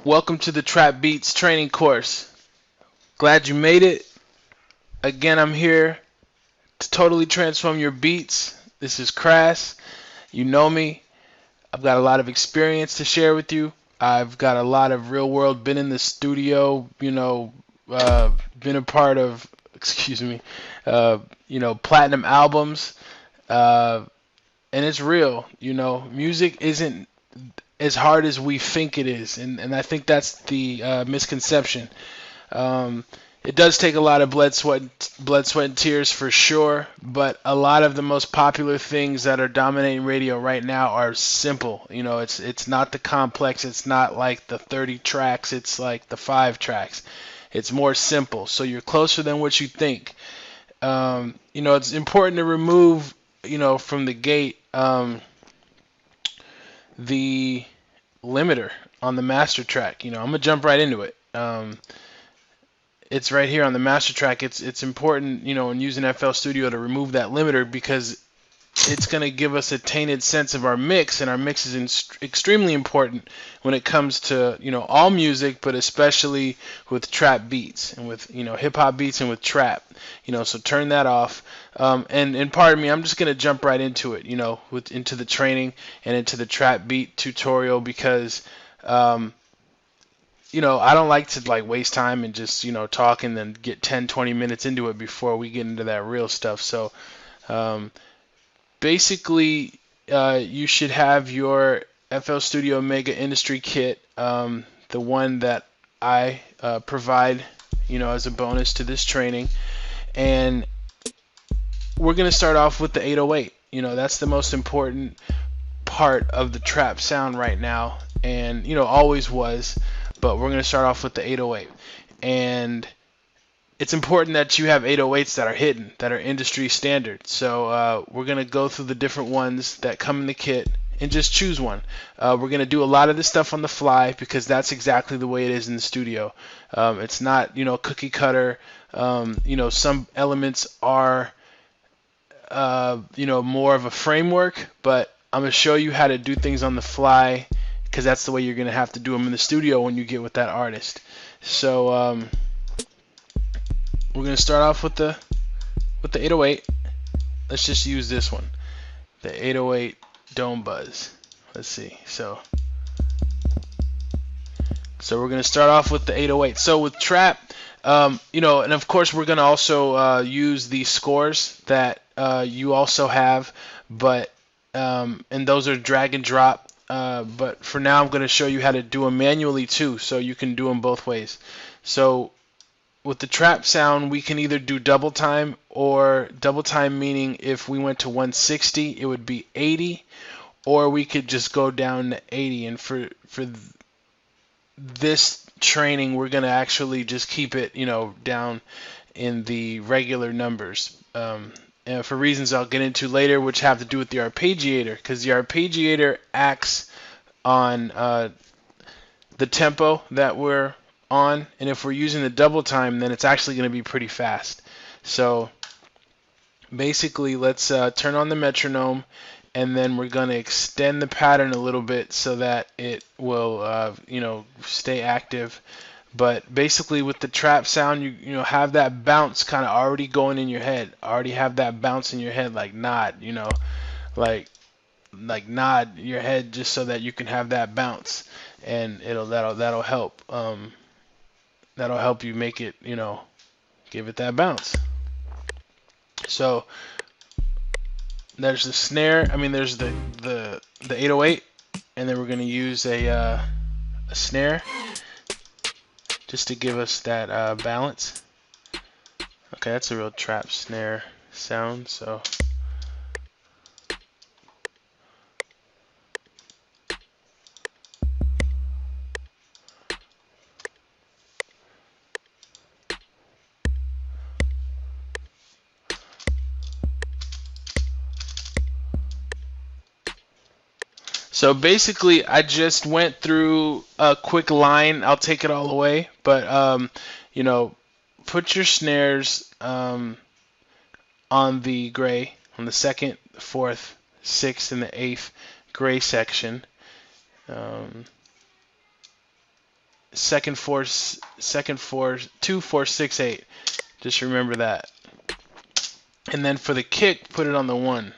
Welcome to the Trap Beats training course. Glad you made it. Again, I'm here to totally transform your beats. This is Crass. You know me. I've got a lot of experience to share with you. I've got a lot of real world, been in the studio, been a part of, excuse me, platinum albums. Uh, and it's real, music isn't as hard as we think it is. And I think that's the misconception. Um, it does take a lot of blood, sweat, and tears for sure. But a lot of the most popular things that are dominating radio right now are simple. It's not the complex. It's not like the 30 tracks. It's like the 5 tracks. It's more simple. So you're closer than what you think. It's important to remove, from the gate, the limiter on the master track. I'm gonna jump right into it. It's right here on the master track. It's important, in using FL Studio to remove that limiter because it's going to give us a tainted sense of our mix, and our mix is extremely important when it comes to, all music, but especially with trap beats and with, hip hop beats and with trap, so turn that off. And pardon me, I'm just going to jump right into it, into the training and into the trap beat tutorial because, I don't like to waste time and just, talk and then get 10, 20 minutes into it before we get into that real stuff. So um, basically, you should have your FL Studio Mega Industry Kit, the one that I provide, as a bonus to this training. And we're going to start off with the 808. That's the most important part of the trap sound right now, and always was. But we're going to start off with the 808. And it's important that you have 808s that are hidden, that are industry standard. So we're going to go through the different ones that come in the kit and just choose one. We're going to do a lot of this stuff on the fly because that's exactly the way it is in the studio. It's not, cookie cutter. Some elements are, more of a framework, but I'm going to show you how to do things on the fly because that's the way you're going to have to do them in the studio when you get with that artist. So we're going to start off with the 808. Let's just use this one, the 808 Dome Buzz. Let's see. So we're going to start off with the 808. So with trap, and of course we're going to also use the scores that you also have, but and those are drag and drop. But for now, I'm going to show you how to do them manually too, so you can do them both ways. So with the trap sound, we can either do double time, or double time meaning if we went to 160, it would be 80, or we could just go down to 80. And for this training, we're going to actually just keep it, down in the regular numbers. And for reasons I'll get into later, which have to do with the arpeggiator, because the arpeggiator acts on the tempo that we're on, and if we're using the double time, then it's actually going to be pretty fast. So basically, let's turn on the metronome, and then we're going to extend the pattern a little bit so that it will, stay active. But basically, with the trap sound, you have that bounce kind of already going in your head. Already have that bounce in your head, like nod, like nod your head just so that you can have that bounce, and that'll help. That'll help you make it, give it that bounce. So there's the snare. I mean, there's the 808, and then we're gonna use a snare, just to give us that balance. Okay, that's a real trap snare sound. So basically, I just went through a quick line. I'll take it all away, but put your snares on the gray, on the second, fourth, sixth, and the eighth gray section. second 2 4 6 8. Just remember that. And then for the kick, put it on the 1.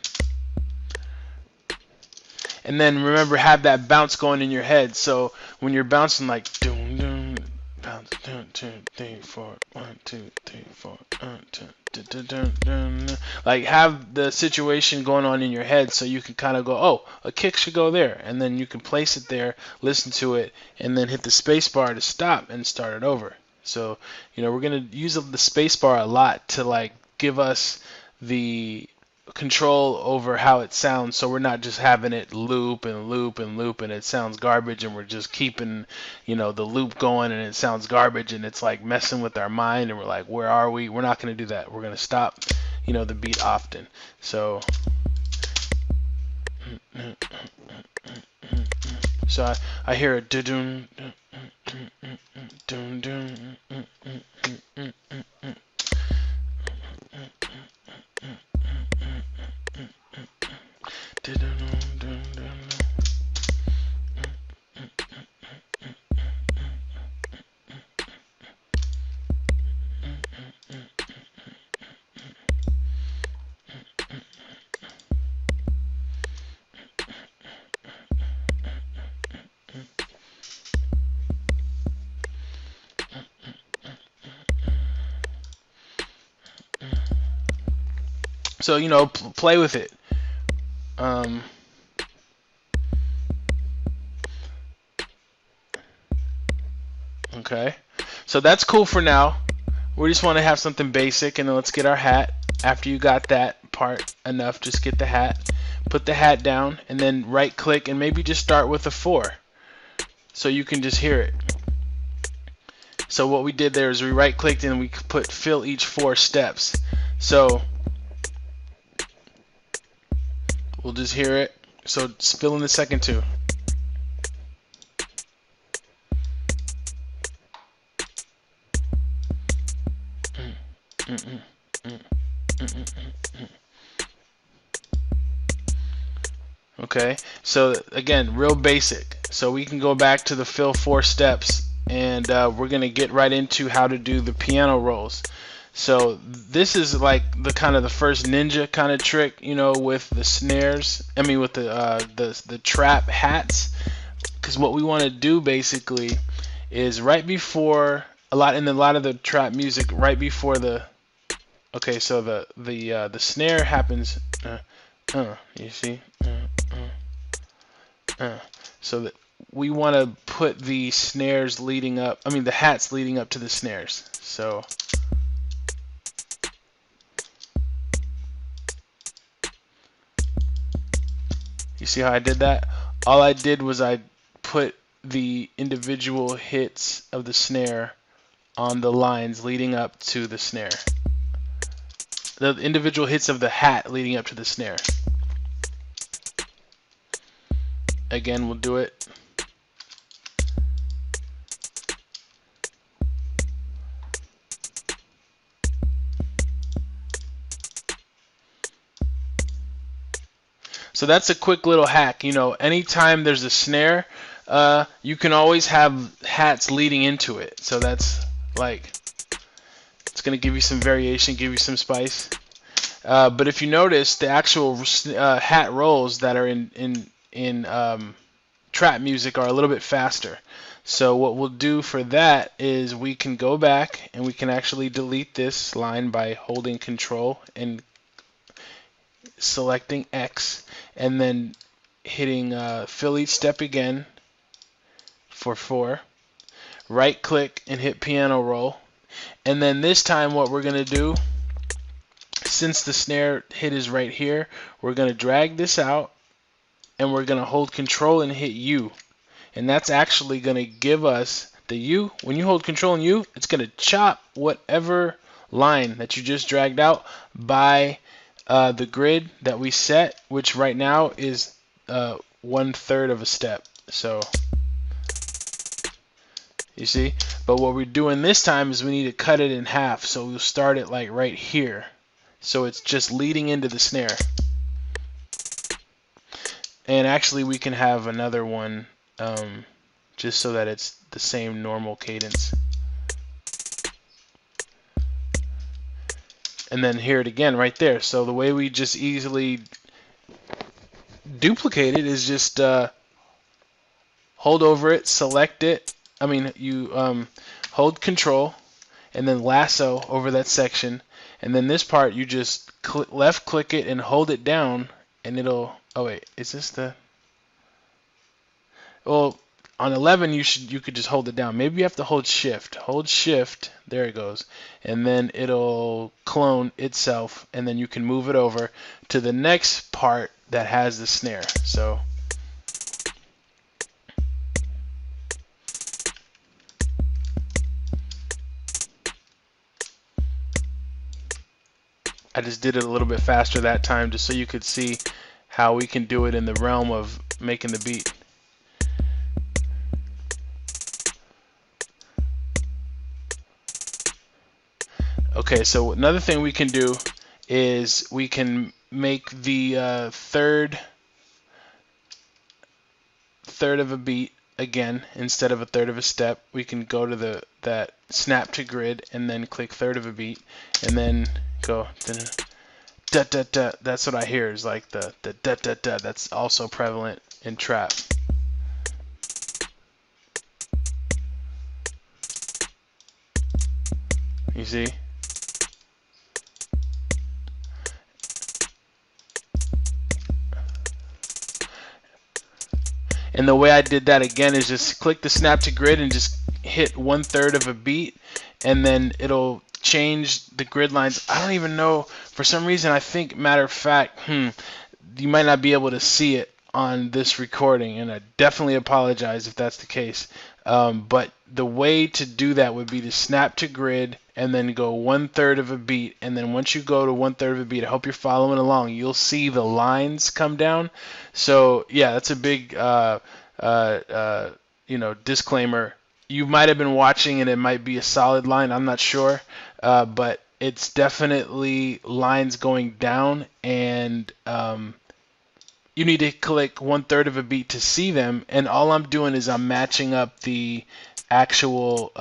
And then remember, have that bounce going in your head. So when you're bouncing, like doom doom, bounce 1 2 3 4 1 2 3 4 1 2 dun, dun, dun, dun. Like have the situation going on in your head, so you can kind of go, oh, a kick should go there, and then you can place it there, listen to it, and then hit the space bar to stop and start it over. So we're gonna use the space bar a lot to like give us the control over how it sounds, so we're not just having it loop and loop and loop and it sounds garbage, and we're just keeping the loop going and it sounds garbage, and it's like messing with our mind, and we're like, where are we? We're not going to do that. We're going to stop the beat often. So I hear a dun dun dun. So play with it. Okay, so that's cool for now. We just want to have something basic, and then let's get our hat. After you got that part enough, just get the hat, put the hat down, and then right click and maybe just start with a 4 so you can just hear it. So what we did there is we right clicked and we put fill each 4 steps. So we'll just hear it. So fill in the second 2. Okay, so again, real basic. So we can go back to the fill 4 steps, and we're gonna get right into how to do the piano rolls. So this is like the first ninja kind of trick, with the snares. I mean, with the trap hats, because what we want to do basically is right before a lot of the trap music, right before the so the snare happens. You see. So that we want to put the snares leading up. I mean, the hats leading up to the snares. So. You see how I did that? All I did was I put the individual hits of the snare on the lines leading up to the snare. The individual hits of the hat leading up to the snare. Again, we'll do it. So that's a quick little hack. Anytime there's a snare, you can always have hats leading into it. So that's like, it's going to give you some variation, give you some spice. But if you notice, the actual hat rolls that are in trap music are a little bit faster. So what we'll do for that is we can go back and we can actually delete this line by holding Control and selecting X, and then hitting fill each step again for 4. Right click and hit piano roll. And then this time what we're going to do, since the snare hit is right here, we're going to drag this out and we're going to hold Control and hit U. And that's actually going to give us the U. When you hold Control and U, it's going to chop whatever line that you just dragged out by the grid that we set, which right now is 1/3 of a step. So you see, but what we're doing this time is we need to cut it in half. So we'll start it like right here, so it's just leading into the snare. And actually we can have another one just so that it's the same normal cadence. And then hear it again right there. So the way we just easily duplicate it is just hold over it, select it. I mean, you hold Control and then lasso over that section, and then this part you just left click it and hold it down, and it'll. Oh wait, is this the? Well, on 11 you could just hold it down. Maybe you have to hold Shift. Hold Shift. There it goes, and then it'll clone itself, and then you can move it over to the next part that has the snare. So. I just did it a little bit faster that time just so you could see how we can do it in the realm of making the beat. Okay, so another thing we can do is we can make the third of a beat again instead of a third of a step. We can go to that snap to grid and then click third of a beat and then go da da da. That's what I hear is like the da da da. That's also prevalent in trap. You see? And the way I did that again is just click the snap to grid and just hit 1/3 of a beat, and then it'll change the grid lines. I don't even know, for some reason I think, matter of fact, you might not be able to see it on this recording, and I definitely apologize if that's the case. But the way to do that would be to snap to grid and then go 1/3 of a beat, and then once you go to 1/3 of a beat, I hope you're following along, you'll see the lines come down. So yeah, that's a big disclaimer. You might have been watching and it might be a solid line, I'm not sure, but it's definitely lines going down, and you need to click 1/3 of a beat to see them, and all I'm doing is I'm matching up the actual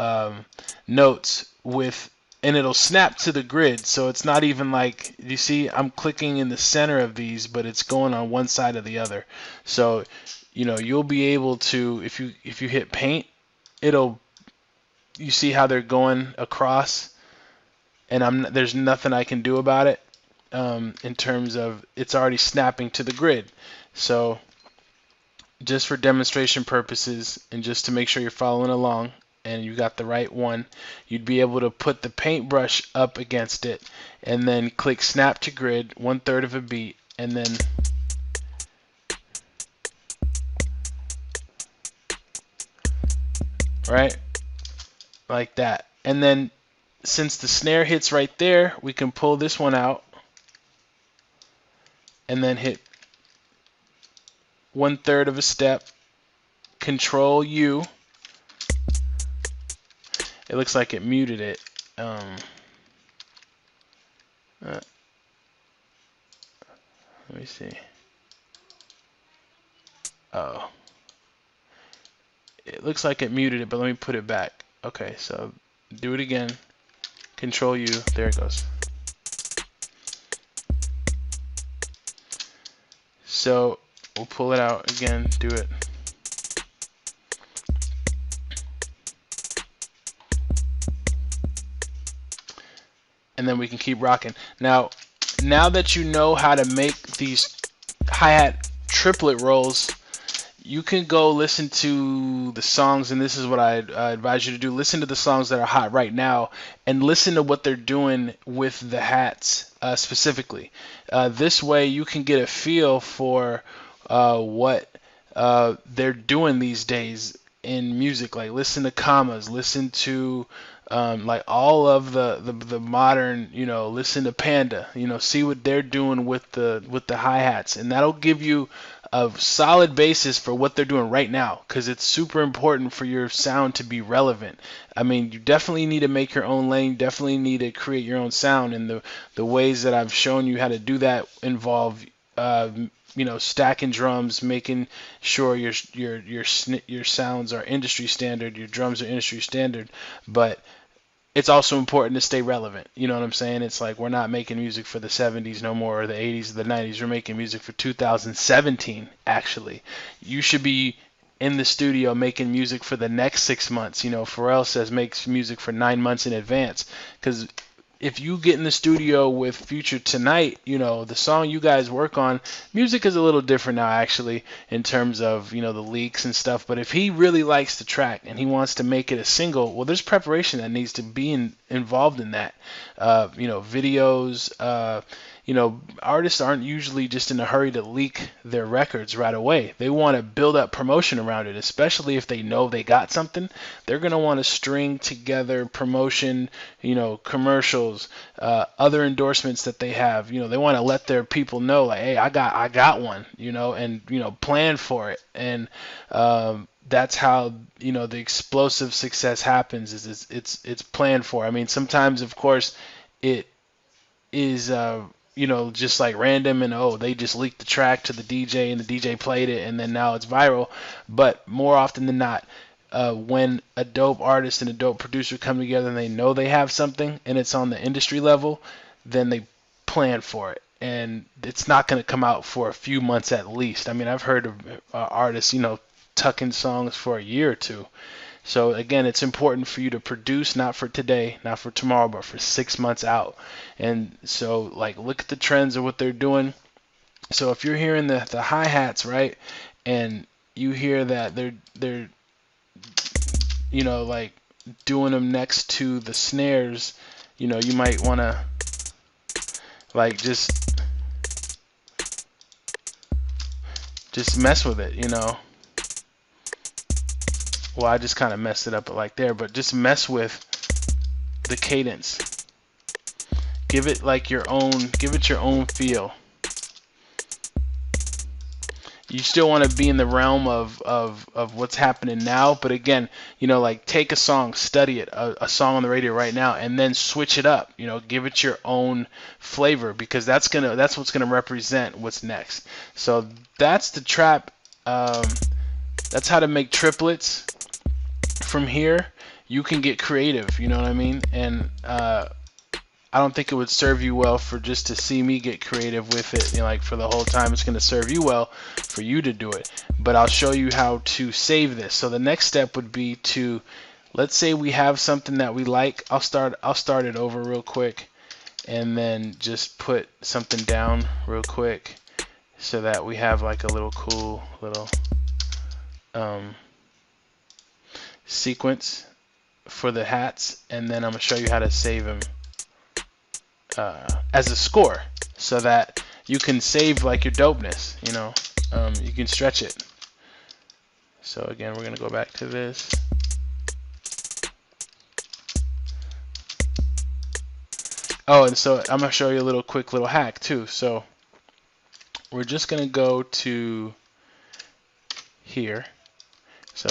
notes with, and it'll snap to the grid, so it's not even like, you see I'm clicking in the center of these, but it's going on one side or the other. So you'll be able to, if you hit paint, you see how they're going across, and there's nothing I can do about it. In terms of it's already snapping to the grid. So just for demonstration purposes and just to make sure you're following along and you got the right one, you'd be able to put the paintbrush up against it and then click snap to grid 1/3 of a beat, and then right like that. And then since the snare hits right there, we can pull this one out and then hit 1/3 of a step, Control U. It looks like it muted it. Let me see. Oh, it looks like it muted it, but let me put it back. Okay, so do it again. Control U. There it goes. So we'll pull it out again, do it. And then we can keep rocking. Now that you know how to make these hi-hat triplet rolls, you can go listen to the songs, and this is what I advise you to do. Listen to the songs that are hot right now and listen to what they're doing with the hats specifically. This way you can get a feel for what they're doing these days in music. Like listen to commas, listen to like all of the modern, listen to Panda, see what they're doing with the hi-hats, and that'll give you a solid basis for what they're doing right now, because it's super important for your sound to be relevant. I mean, you definitely need to make your own lane, definitely need to create your own sound, and the ways that I've shown you how to do that involve stacking drums, making sure your sounds are industry standard, your drums are industry standard, but it's also important to stay relevant. You know what I'm saying? It's like we're not making music for the 70s no more, or the 80s, or the 90s. We're making music for 2017, actually. You should be in the studio making music for the next 6 months. Pharrell says makes music for 9 months in advance. Because if you get in the studio with Future tonight, the song you guys work on, music is a little different now actually in terms of, the leaks and stuff. But if he really likes the track and he wants to make it a single, well, there's preparation that needs to be involved in that. Videos, artists aren't usually just in a hurry to leak their records right away. They want to build up promotion around it, especially if they know they got something. They're going to want to string together promotion, commercials, other endorsements that they have. They want to let their people know, like, hey, I got one, and plan for it. And that's how the explosive success happens. Is it's planned for. I mean, sometimes, of course, it is just like random, and they just leaked the track to the DJ and the DJ played it and then now it's viral. But more often than not, when a dope artist and a dope producer come together and they know they have something and it's on the industry level, then they plan for it. And it's not going to come out for a few months at least. I mean, I've heard of artists, tucking songs for a year or two. So again, it's important for you to produce not for today, not for tomorrow, but for 6 months out. And so, like, look at the trends of what they're doing. So if you're hearing the hi-hats, right, and you hear that they're like doing them next to the snares, you might want to like just mess with it. Well, I just kind of messed it up like there, but just mess with the cadence. Give it your own feel. You still want to be in the realm of what's happening now, but again, like take a song, study it, a song on the radio right now, and then switch it up. Give it your own flavor, because that's what's gonna represent what's next. So that's the trap. That's how to make triplets. From here, you can get creative. You know what I mean? And I don't think it would serve you well for just to see me get creative with it, like for the whole time. It's going to serve you well for you to do it. But I'll show you how to save this. So the next step would be to, let's say we have something that we like. I'll start it over real quick, and then just put something down real quick so that we have like a little cool little sequence for the hats, and then I'm going to show you how to save them as a score, so that you can save like your dopeness. You can stretch it. So again, we're gonna go back to this. Oh, and so I'm gonna show you a quick little hack too. So we're just gonna go to here. So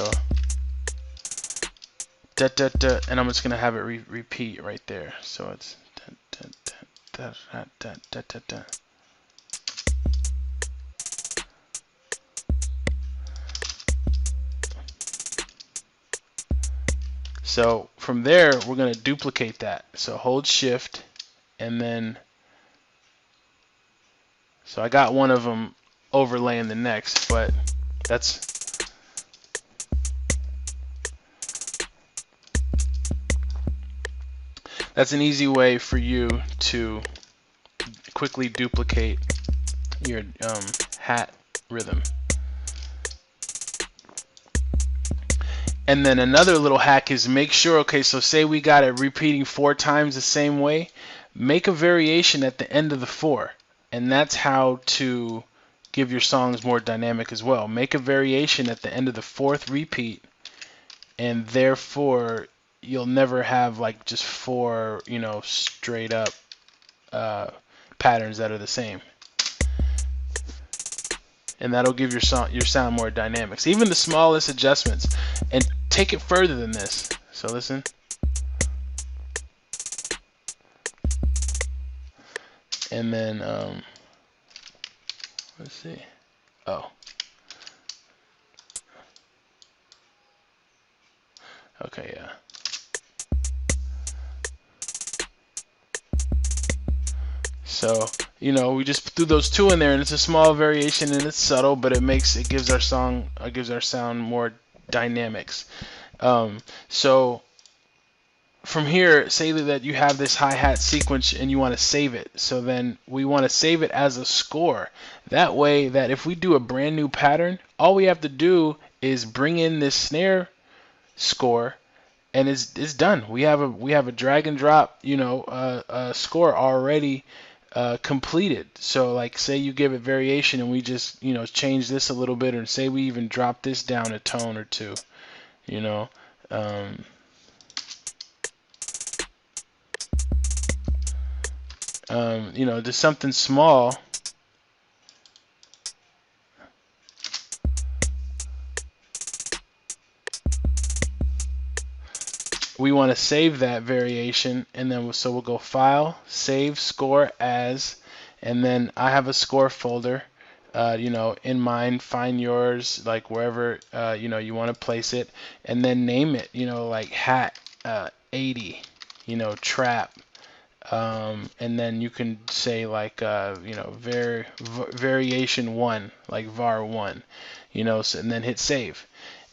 da, da, da, and I'm just gonna have it repeat right there. So it's da, da, da, da, da, da, da. So from there, we're going to duplicate that. So hold shift, and then, so I got one of them overlaying the next, but that's an easy way for you to quickly duplicate your hat rhythm. And then another little hack is make sure, okay, so say we got it repeating 4 times the same way, make a variation at the end of the 4. And that's how to give your songs more dynamic as well. Make a variation at the end of the 4th repeat, and therefore you'll never have like just 4, straight up patterns that are the same. And that'll give your sound more dynamics. Even the smallest adjustments. And take it further than this. So listen. And then let's see. Oh, okay, yeah. So, you know, we just threw those two in there, and it's a small variation, and it's subtle, but it gives our song, gives our sound more dynamics. So from here, say that you have this hi-hat sequence and you want to save it. So then we want to save it as a score. That way that if we do a brand new pattern, all we have to do is bring in this snare score, and it's done. We have a drag and drop, you know, score already completed. So like say you give it variation and we just, you know, change this a little bit, or say we even drop this down a tone or two, you know. You know, just something small. We want to save that variation, and then so we'll go File, Save, Score As, and then I have a score folder, you know, in mine. Find yours, like wherever you know you want to place it, and then name it, you know, like Hat 80, you know, Trap. And then you can say like you know variation 1, like var 1, you know, so, and then hit save.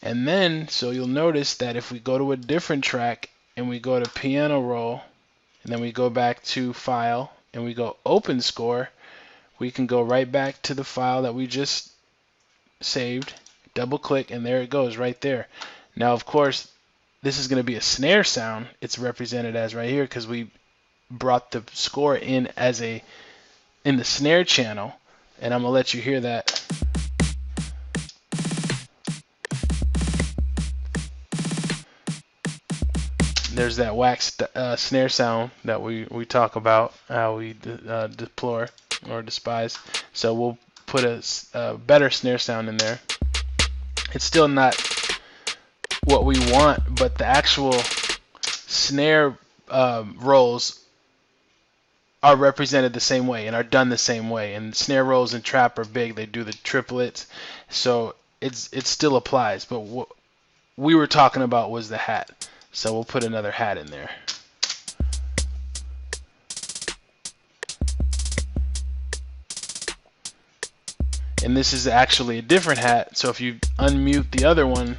And then so you'll notice that if we go to a different track and we go to piano roll, and then we go back to file and we go open score, we can go right back to the file that we just saved, double click, and there it goes right there. Now of course this is going to be a snare sound. It's represented as right here because we brought the score in as in the snare channel, and I'm gonna let you hear that. There's that wax snare sound that we talk about, how we deplore or despise. So we'll put a better snare sound in there. It's still not what we want, but the actual snare rolls are represented the same way and are done the same way. And snare rolls and trap are big. They do the triplets, so it still applies. But what we were talking about was the hat. So we'll put another hat in there. And this is actually a different hat. So if you unmute the other one,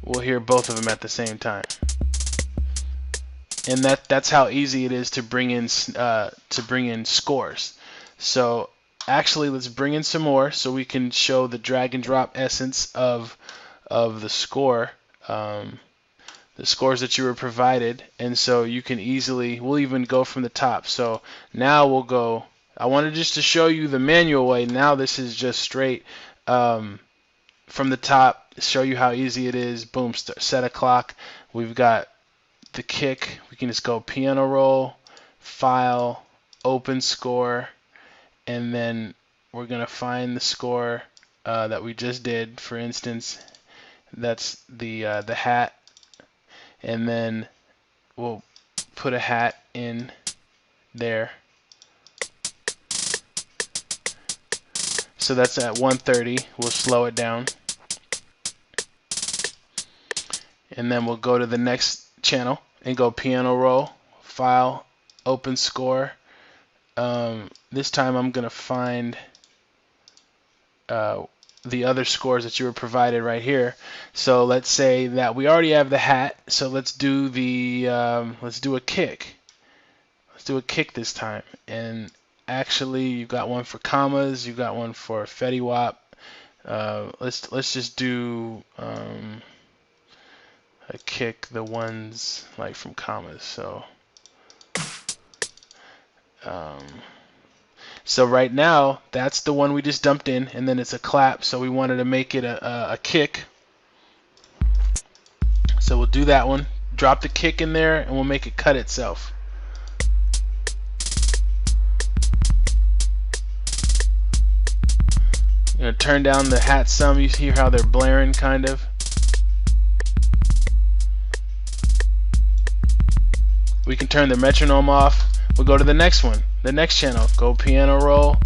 we'll hear both of them at the same time. And that's how easy it is to bring in scores. So actually, let's bring in some more so we can show the drag and drop essence of the score, the scores that you were provided. And so you can easily, we'll even go from the top. So now we'll go. I wanted just to show you the manual way. Now this is just straight from the top. Show you how easy it is. Boom, set a clock. We've got the kick. We can just go piano roll, file, open score, and then we're gonna find the score that we just did. For instance, that's the hat, and then we'll put a hat in there. So that's at 130. We'll slow it down, and then we'll go to the next channel and go piano roll, file, open score. This time I'm gonna find the other scores that you were provided right here. So let's say that we already have the hat. So let's do a kick. Let's do a kick this time. And actually, you've got one for commas. You've got one for Fetty Wap. Let's just do a kick, the ones like from commas. So right now that's the one we just dumped in, and then it's a clap. So we wanted to make it a kick. So we'll do that one. Drop the kick in there, and we'll make it cut itself. I'm gonna turn down the hat some. You hear how they're blaring, kind of. We can turn the metronome off. We'll go to the next one, the next channel. Go piano roll,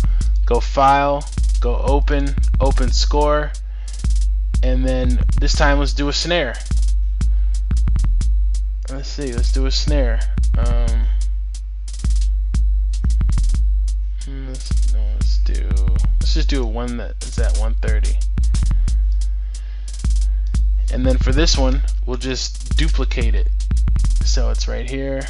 go File, go Open, Open Score, and then this time let's do a snare. Let's see, let's do a snare. Let's just do a one that is at 130. And then for this one, we'll just duplicate it. So it's right here.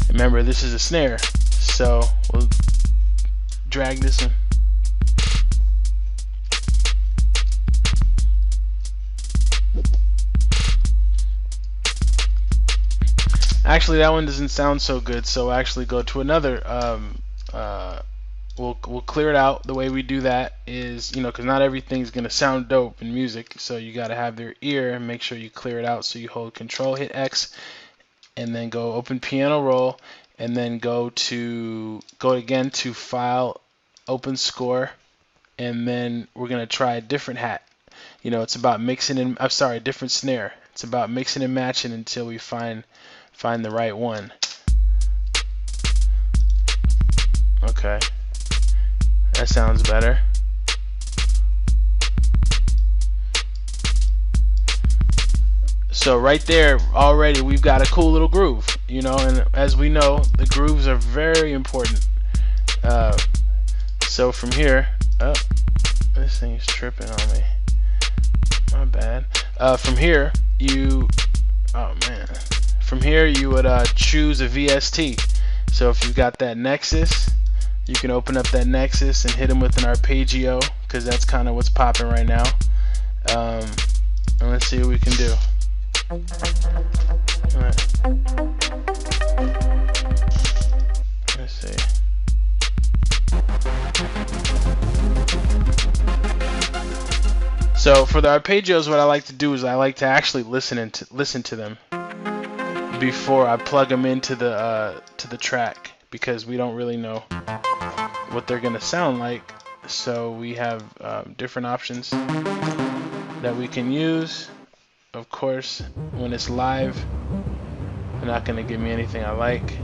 Remember, this is a snare, so we'll drag this one. Actually, that one doesn't sound so good, so actually go to another. We'll clear it out. The way we do that is, because not everything's gonna sound dope in music, so you gotta have your ear and make sure you clear it out. So you hold Control, hit X, and then go Open Piano Roll, and then go again to File, Open Score, and then we're gonna try a different hat. It's about mixing and a different snare. It's about mixing and matching until we find the right one. Okay, that sounds better. So right there already we've got a cool little groove, and as we know, the grooves are very important. So from here, this thing is tripping on me. My bad. From here you would choose a VST. So if you've got that Nexus, you can open up that Nexus and hit them with an arpeggio, because that's kind of what's popping right now. And let's see what we can do. Alright. Let's see. So for the arpeggios, what I like to do is I like to actually listen to them before I plug them into the track, because we don't really know what they're gonna sound like. So we have different options that we can use. Of course, when it's live, they're not gonna give me anything I like.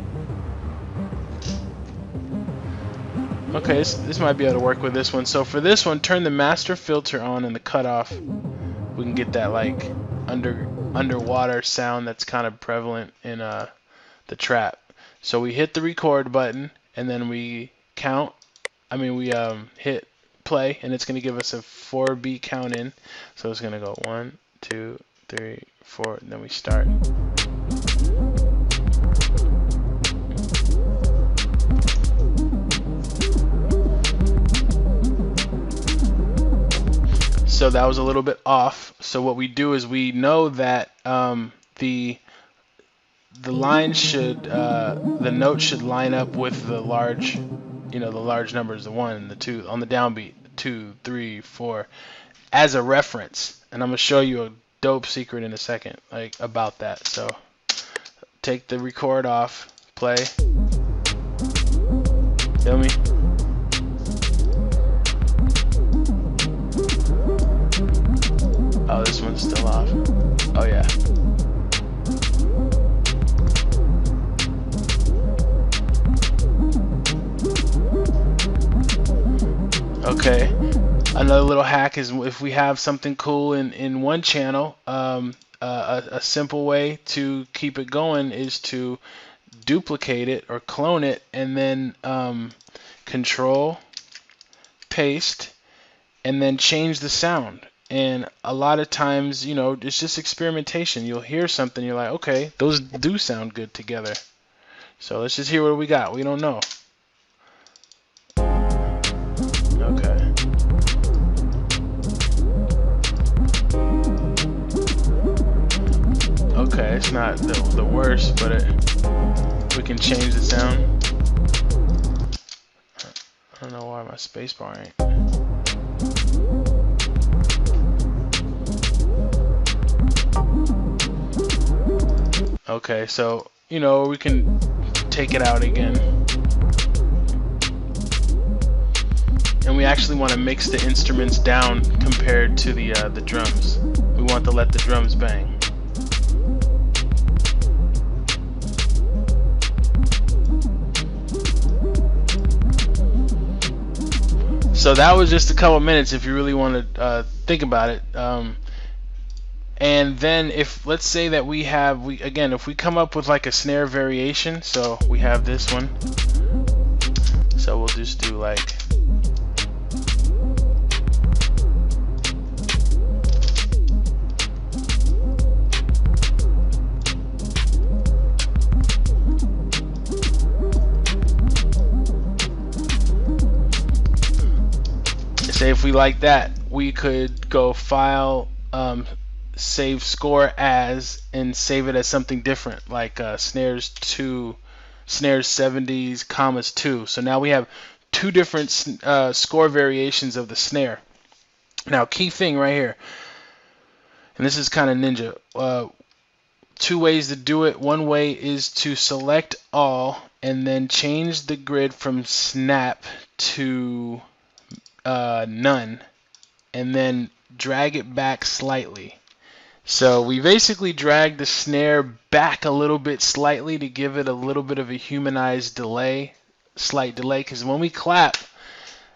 Okay, this might be able to work with this one. So for this one, turn the master filter on and the cutoff. We can get that like underwater sound that's kind of prevalent in the trap. So we hit the record button, and then we hit play, and it's gonna give us a 4-beat count in. So it's gonna go 1, 2, 3, 4, and then we start. So that was a little bit off. So what we do is we know that the line should the note should line up with the large, the large numbers, the 1 and the 2 on the downbeat, 2, 3, 4, as a reference. And I'm gonna show you a dope secret in a second, like about that. So take the record off, play. Feel me? Oh, this one's still off. Oh yeah. Okay. Another little hack is if we have something cool in one channel, a simple way to keep it going is to duplicate it or clone it, and then Control, paste, and then change the sound. And a lot of times, it's just experimentation. You'll hear something, you're like, okay, those do sound good together. So let's just hear what we got. We don't know. Okay. Okay, it's not the worst, but we can change the sound. I don't know why my spacebar ain't. Okay, so we can take it out again, and we actually want to mix the instruments down compared to the drums. We want to let the drums bang. So that was just a couple minutes if you really want to think about it. And then if let's say that if we come up with like a snare variation, so we have this one. So we'll just do like say if we like that, we could go file, save score as, and save it as something different, like snares 70s commas 2. So now we have two different score variations of the snare. Now, key thing right here, and this is kind of ninja. Two ways to do it. One way is to select all and then change the grid from snap to none, and then drag it back slightly. So we basically drag the snare back a little bit slightly to give it a little bit of a humanized delay, slight delay, because when we clap,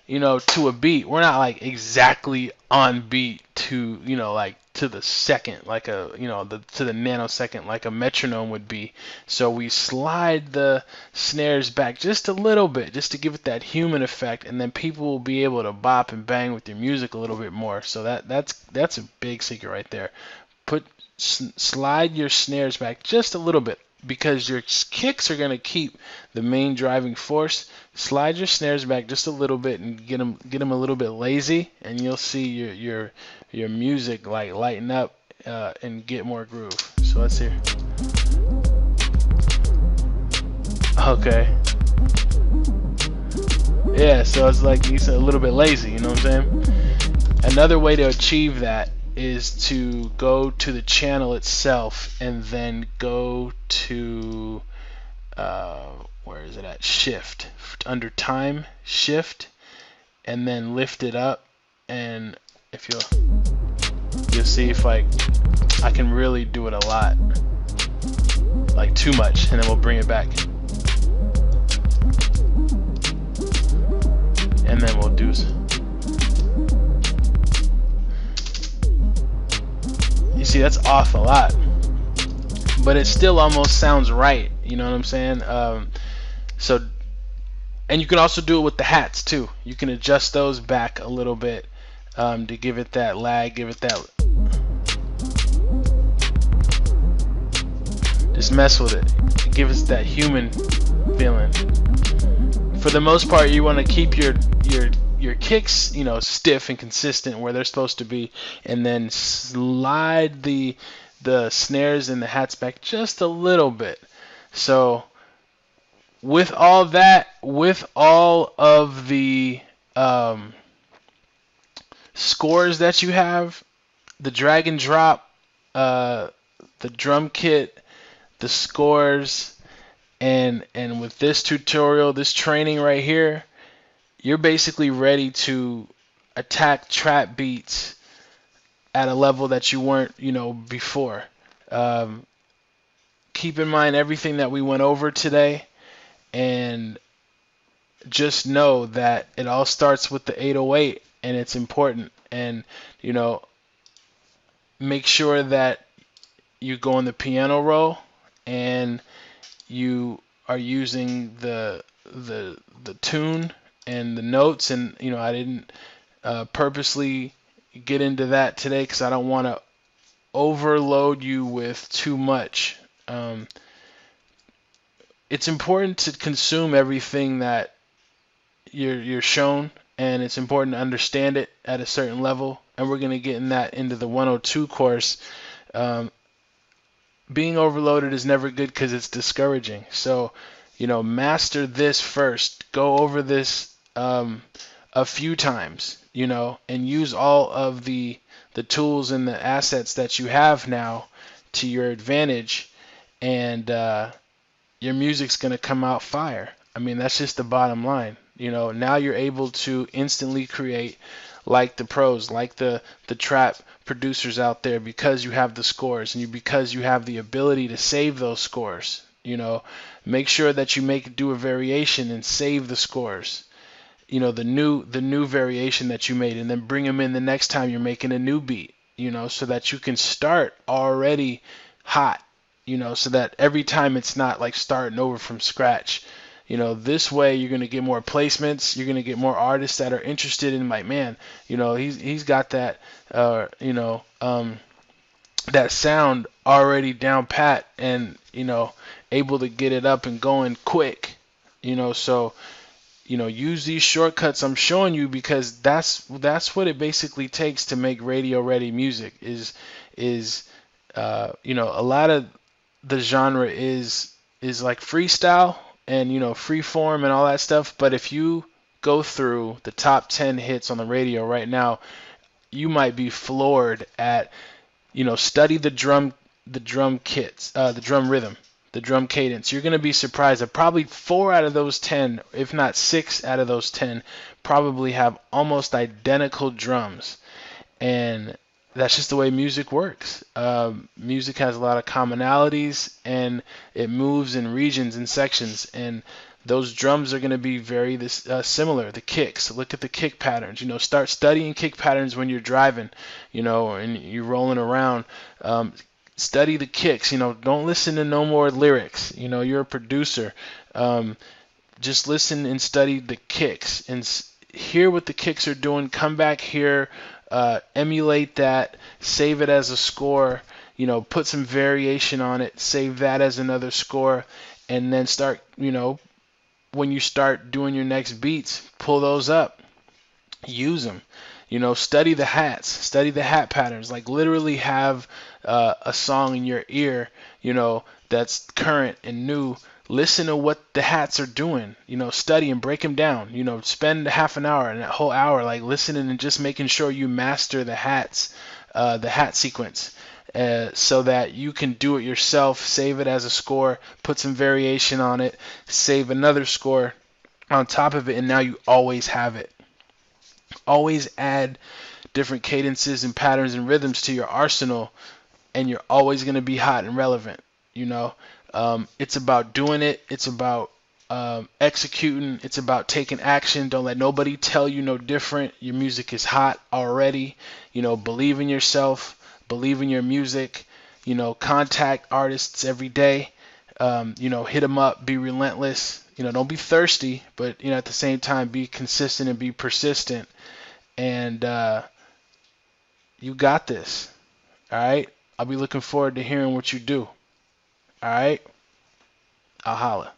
to a beat, we're not like exactly on beat to, like to the second, like to the nanosecond, like a metronome would be. So we slide the snares back just a little bit, just to give it that human effect, and then people will be able to bop and bang with your music a little bit more. So that's a big secret right there. Slide your snares back just a little bit, because your kicks are going to keep the main driving force. Slide your snares back just a little bit and get them a little bit lazy, and you'll see your music like lighten up and get more groove. So let's hear. Okay. Yeah, so it's like he's a little bit lazy, you know what I'm saying? Another way to achieve that is to go to the channel itself and then go to where is it at? Shift, under time, shift, and then lift it up. And if you'll see if like I can really do it a lot, like too much, and then we'll bring it back, and then we'll do. You see, that's off a lot, but it still almost sounds right. You know what I'm saying? And you can also do it with the hats too. You can adjust those back a little bit to give it that lag, just mess with it. Give us that human feeling. For the most part, you want to keep your kicks, stiff and consistent where they're supposed to be, and then slide the snares and the hats back just a little bit. So with all that, with all of the scores that you have, the drag and drop, the drum kit, the scores, and with this tutorial, this training right here, you're basically ready to attack trap beats at a level that you weren't, before. Keep in mind everything that we went over today, and just know that it all starts with the 808, and it's important. And make sure that you go on the piano roll and you are using the tune and the notes. And I didn't purposely get into that today because I don't want to overload you with too much. It's important to consume everything that you're shown, and it's important to understand it at a certain level, and we're going to get in that into the 102 course. Being overloaded is never good because it's discouraging. So, master this first. Go over this a few times, and use all of the tools and the assets that you have now to your advantage, and your music's going to come out fire. I mean, that's just the bottom line. Now you're able to instantly create like the pros, like the trap producers out there, because you have the scores, and because you have the ability to save those scores. Make sure that you do a variation and save the scores. the new variation that you made, and then bring them in the next time you're making a new beat, so that you can start already hot, so that every time it's not like starting over from scratch. This way you're going to get more placements, you're going to get more artists that are interested in, like, man, he's got that sound already down pat, and able to get it up and going quick. So use these shortcuts I'm showing you, because that's what it basically takes to make radio ready music. Is a lot of the genre is like freestyle and free form and all that stuff. But if you go through the top 10 hits on the radio right now, you might be floored at, study the drum kits, the drum rhythm, the drum cadence. You're going to be surprised that probably 4 out of those 10, if not 6 out of those 10, probably have almost identical drums. And that's just the way music works. Music has a lot of commonalities, and it moves in regions and sections. And those drums are going to be very similar. The kicks, look at the kick patterns. Start studying kick patterns when you're driving, and you're rolling around. Study the kicks. Don't listen to no more lyrics. You're a producer. Just listen and study the kicks and hear what the kicks are doing. Come back here, emulate that, save it as a score. Put some variation on it, save that as another score, and then start. When you start doing your next beats, pull those up, use them. Study the hats, study the hat patterns. Like, literally have a song in your ear, that's current and new. Listen to what the hats are doing. Study and break them down. Spend half an hour and a whole hour like listening and just making sure you master the hat sequence. So that you can do it yourself, save it as a score, put some variation on it, save another score on top of it, and now you always have it. Always add different cadences and patterns and rhythms to your arsenal, and you're always going to be hot and relevant. It's about doing it. It's about executing. It's about taking action. Don't let nobody tell you no different. Your music is hot already. Believe in yourself. Believe in your music. Contact artists every day. Hit them up. Be relentless. Don't be thirsty, but at the same time, be consistent and be persistent. And you got this. All right. I'll be looking forward to hearing what you do. All right. I'll holla.